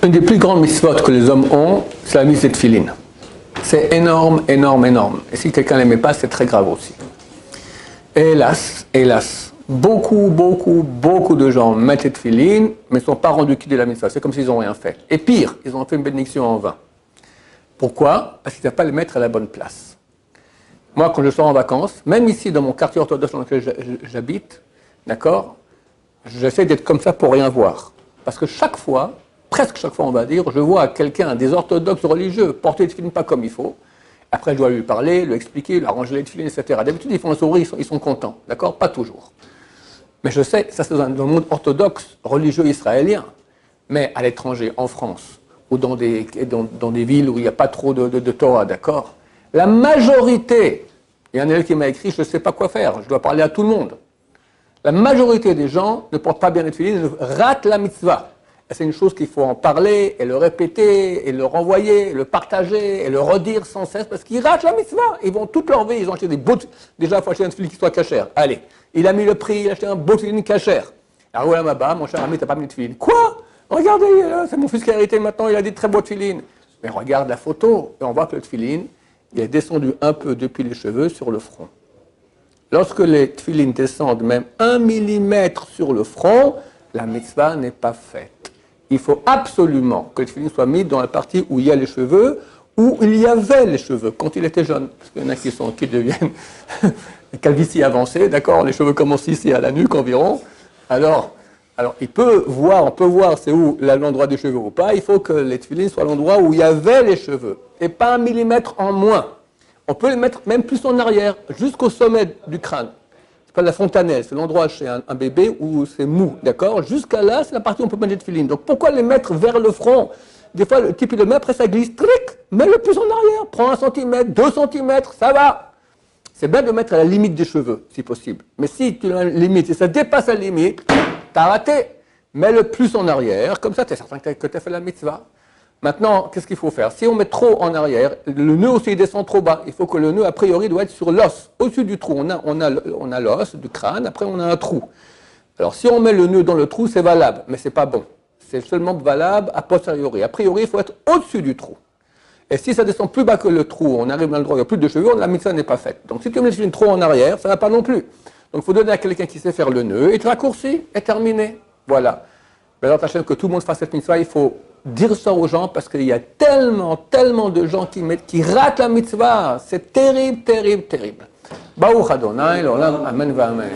Une des plus grandes mitzvot que les hommes ont, c'est la mitzvah de tefillin. C'est énorme, énorme, énorme. Et si quelqu'un ne l'aimait pas, c'est très grave aussi. Et hélas, beaucoup de gens mettent les tefillin, mais ne sont pas rendus quittes de la mitzvah. C'est comme s'ils n'ont rien fait. Et pire, ils ont fait une bénédiction en vain. Pourquoi? Parce qu'ils ne savent pas le mettre à la bonne place. Moi, quand je sors en vacances, même ici, dans mon quartier orthodoxe dans lequel j'habite, d'accord, j'essaie d'être comme ça pour rien voir. Parce que chaque fois, presque chaque fois, on va dire, je vois quelqu'un, des orthodoxes religieux, porter les tefillin pas comme il faut. Après, je dois lui parler, lui expliquer, lui arranger les tefillin, etc. D'habitude, ils font un sourire, ils sont contents, d'accord? Pas toujours. Mais je sais, ça c'est dans le monde orthodoxe, religieux israélien. Mais à l'étranger, en France, ou dans des villes où il n'y a pas trop de Torah, d'accord? La majorité, il y a un élève qui m'a écrit, je ne sais pas quoi faire, je dois parler à tout le monde. La majorité des gens ne portent pas bien les tefillin, ratent la mitzvah. Et c'est une chose qu'il faut en parler, et le répéter, et le renvoyer, et le partager, et le redire sans cesse, parce qu'ils ratent la mitzvah. Ils vont toute leur vie, ils ont acheté des beaux... Déjà, il faut acheter un tefillin qui soit cachère. Allez, il a mis le prix, il a acheté un beau tefillin cachère. Alors voilà, ma mon cher ami, tu n'as pas mis de tefillin. Quoi? Regardez, c'est mon fils qui a hérité maintenant, il a des très beaux tefillin. Mais regarde la photo, et on voit que le tefillin, il est descendu un peu depuis les cheveux sur le front. Lorsque les tefillin descendent même 1 millimètre sur le front, la mitzvah n'est pas faite. Il faut absolument que le tefillin soit mis dans la partie où il y a les cheveux, où il y avait les cheveux, quand il était jeune. Parce qu'il y en a qui deviennent calvitie avancée, d'accord? Les cheveux commencent ici à la nuque environ. Alors on peut voir c'est où l'endroit des cheveux ou pas. Il faut que les tefillin soient à l'endroit où il y avait les cheveux, et pas 1 millimètre en moins. On peut les mettre même plus en arrière, jusqu'au sommet du crâne. C'est pas la fontanelle, c'est l'endroit chez un bébé où c'est mou, d'accord? Jusqu'à là, c'est la partie où on peut mettre des tefillin. Donc pourquoi les mettre vers le front? Des fois, le type il le met, après ça glisse, tric, mets-le plus en arrière, prends 1 centimètre, 2 centimètres, ça va. C'est bien de le mettre à la limite des cheveux, si possible. Mais si tu as une limite, et ça dépasse la limite, t'as raté. Mets-le plus en arrière, comme ça tu es certain que tu as fait la mitzvah. Maintenant, qu'est-ce qu'il faut faire? Si on met trop en arrière, le nœud aussi descend trop bas. Il faut que le nœud, a priori, doit être sur l'os, au-dessus du trou. On a l'os du crâne, après on a un trou. Alors, si on met le nœud dans le trou, c'est valable, mais c'est pas bon. C'est seulement valable a posteriori. A priori, il faut être au-dessus du trou. Et si ça descend plus bas que le trou, on arrive dans le droit, il n'y a plus de cheveux, la mitzvah n'est pas faite. Donc, si tu mets le tefillin trop en arrière, ça ne va pas non plus. Donc, il faut donner à quelqu'un qui sait faire le nœud, et tu raccourcis, et terminé. Voilà. Mais alors, que tout le monde fasse cette mitzvah, il faut dire ça aux gens parce qu'il y a tellement de gens qui ratent la mitzvah. C'est terrible. Baruch Adonai, l'olam, amen va amen.